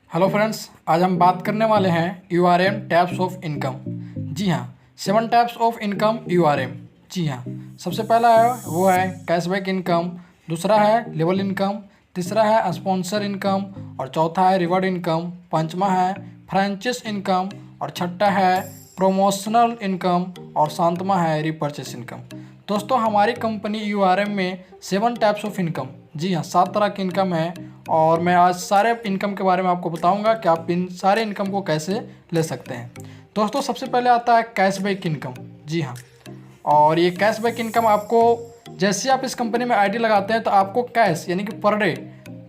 Hello friends, आज हम बात करने वाले हैं यूआरएम टाइप्स ऑफ इनकम। जी हाँ, 7 टाइप्स ऑफ इनकम यूआरएम। जी हाँ, सबसे पहला है वो है कैशबैक इनकम, दूसरा है लेवल इनकम, तीसरा है स्पॉन्सर इनकम और चौथा है रिवॉर्ड इनकम, पांचवा है फ्रेंचाइज इनकम और छठा है प्रोमोशनल इनकम और सातवां है रिपर्चेस इनकम। दोस्तों, हमारी कंपनी यूआरएम में 7 टाइप्स ऑफ इनकम, जी हाँ 7 तरह की इनकम है और मैं आज सारे इनकम के बारे में आपको बताऊंगा कि आप इन सारे इनकम को कैसे ले सकते हैं। दोस्तों, सबसे पहले आता है कैशबैक इनकम। जी हाँ, और ये कैशबैक इनकम आपको जैसे आप इस कंपनी में आईडी लगाते हैं तो आपको कैश यानी कि पर डे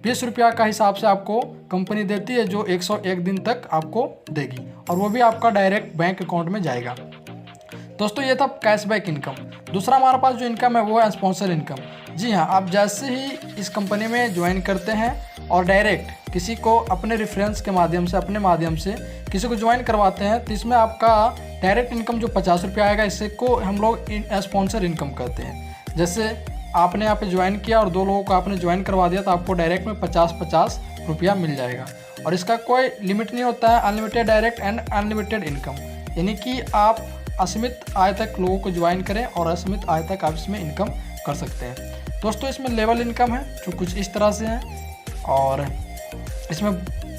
20 रुपया का हिसाब से आपको कंपनी देती है, जो 101 दिन तक आपको देगी और वो भी आपका डायरेक्ट बैंक अकाउंट में जाएगा। दोस्तों, ये था कैशबैक इनकम। दूसरा हमारे पास जो इनकम है वो है स्पॉन्सर इनकम। जी हाँ, आप जैसे ही इस कंपनी में ज्वाइन करते हैं और डायरेक्ट किसी को अपने रेफरेंस के माध्यम से अपने माध्यम से किसी को ज्वाइन करवाते हैं तो इसमें आपका डायरेक्ट इनकम जो 50 रुपया आएगा, इससे को हम लोग स्पॉन्सर इनकम कहते हैं। जैसे आपने यहाँ पे ज्वाइन किया और 2 लोगों को आपने ज्वाइन करवा दिया तो आपको डायरेक्ट में 50-50 रुपया मिल जाएगा और इसका कोई लिमिट नहीं होता है। Unlimited direct and unlimited income, यानी कि आप असीमित आय तक लोगों को ज्वाइन करें और असीमित आय तक आप इसमें इनकम कर सकते हैं। दोस्तों, इसमें लेवल इनकम है जो कुछ इस तरह से है और इसमें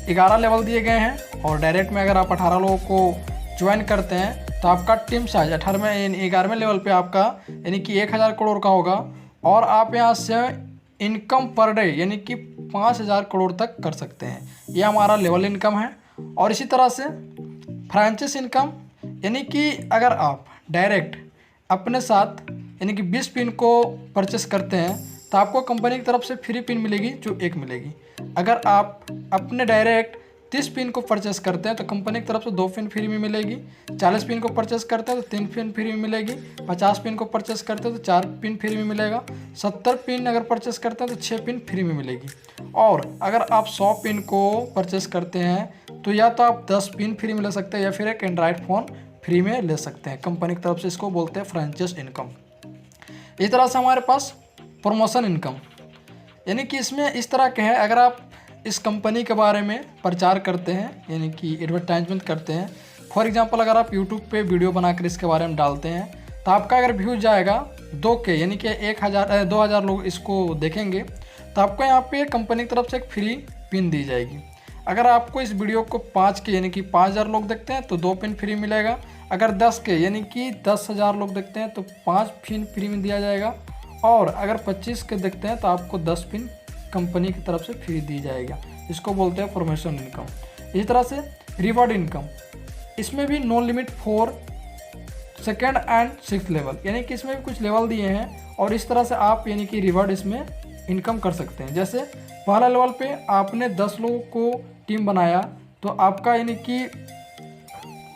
11 लेवल दिए गए हैं और डायरेक्ट में अगर आप 18 लोगों को ज्वाइन करते हैं तो आपका टीम साइज 11वें लेवल पे आपका यानी कि 1000 करोड़ का होगा और आप यहाँ से इनकम पर डे यानी कि 5000 करोड़ तक कर सकते हैं। ये हमारा लेवल इनकम है। और इसी तरह से फ्रेंचाइज इनकम, यानी कि अगर आप डायरेक्ट अपने साथ यानी कि 20 पिन को परचेस करते हैं तो आपको कंपनी की तरफ से फ्री पिन मिलेगी जो 1 मिलेगी। अगर आप अपने डायरेक्ट 30 पिन को परचेस करते हैं तो कंपनी की तरफ से 2 पिन फ्री में मिलेगी। 40 पिन को परचेस करते हैं तो 3 पिन फ्री में मिलेगी। 50 पिन को परचेस करते हैं तो 4 पिन फ्री में मिलेगा। 70 पिन अगर परचेस करते हैं तो 6 पिन फ्री में मिलेगी। और अगर आप 100 पिन को परचेस करते हैं तो या तो आप 10 पिन फ्री में ले सकते हैं या फिर एक एंड्रॉयड फ़ोन फ्री में ले सकते हैं। कंपनी की तरफ से इसको बोलते हैं फ्रेंचाइज इनकम। इस तरह से हमारे पास प्रमोशन इनकम, यानी कि इसमें इस तरह के है, अगर आप इस कंपनी के बारे में प्रचार करते हैं यानी कि एडवर्टाइजमेंट करते हैं। फॉर एग्जांपल, अगर आप यूट्यूब पे वीडियो बनाकर इसके बारे में डालते हैं तो आपका अगर व्यूज जाएगा 2K यानी कि 2000 लोग इसको देखेंगे तो आपको यहाँ पे कंपनी की तरफ से एक फ्री पिन दी जाएगी। अगर आपको इस वीडियो को 5K यानी कि 5000 लोग देखते हैं तो 2 पिन फ्री मिलेगा। अगर 10K यानी कि 10,000 लोग देखते हैं तो 5 पिन फ्री में दिया जाएगा। और अगर 25K देखते हैं तो आपको 10 पिन कंपनी की तरफ से फ्री दी जाएगा। इसको बोलते हैं प्रमोशन इनकम। इसी तरह से रिवॉर्ड इनकम, इसमें भी no limit for 2nd and 6th level, यानी कि इसमें भी कुछ लेवल दिए हैं और इस तरह से आप यानी कि रिवॉर्ड इसमें इनकम कर सकते हैं। जैसे पहला लेवल पे आपने 10 लोगों को टीम बनाया तो आपका यानी कि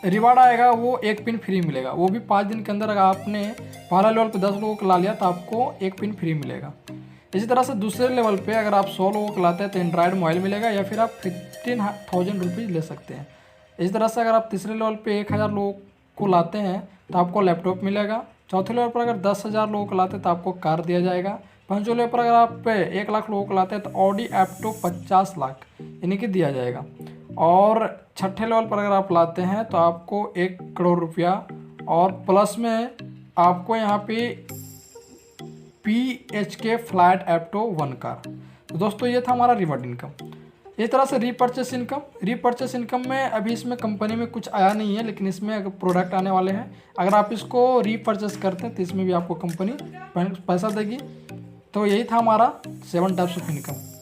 रिवार्ड आएगा वो 1 पिन फ्री मिलेगा, वो भी 5 दिन के अंदर। अगर आपने पहला लेवल पे 10 लोगों को ला लिया तो आपको 1 पिन फ्री मिलेगा। इसी तरह से दूसरे लेवल पे अगर आप 100 लोगों को लाते हैं तो एंड्रॉयड मोबाइल मिलेगा या फिर आप 15,000 रुपीज़ ले सकते हैं। इसी तरह से अगर आप तीसरे लेवल पे 1000 लोगों को लाते हैं तो आपको लैपटॉप मिलेगा। चौथे लेवल पर अगर 10,000 लोगों को लाते हैं तो आपको कार दिया जाएगा। पाँचवें लेवल पर अगर आप 1 लाख लोगों को लाते हैं तो ऑडी एप्टो 50 लाख यानी कि दिया जाएगा। और छठे लेवल पर अगर आप लाते हैं तो आपको 1 करोड़ रुपया और प्लस में आपको यहाँ पे PHK फ्लैट एप्टो 1 कार। तो दोस्तों, ये था हमारा रिवॉर्ड इनकम। इस तरह से रीपर्चेस इनकम में अभी इसमें कंपनी में कुछ आया नहीं है, लेकिन इसमें अगर प्रोडक्ट आने वाले हैं, अगर आप इसको रीपर्चेस करते हैं तो इसमें भी आपको कंपनी पैसा देगी। तो यही था हमारा 7 टाइप्स ऑफ इनकम।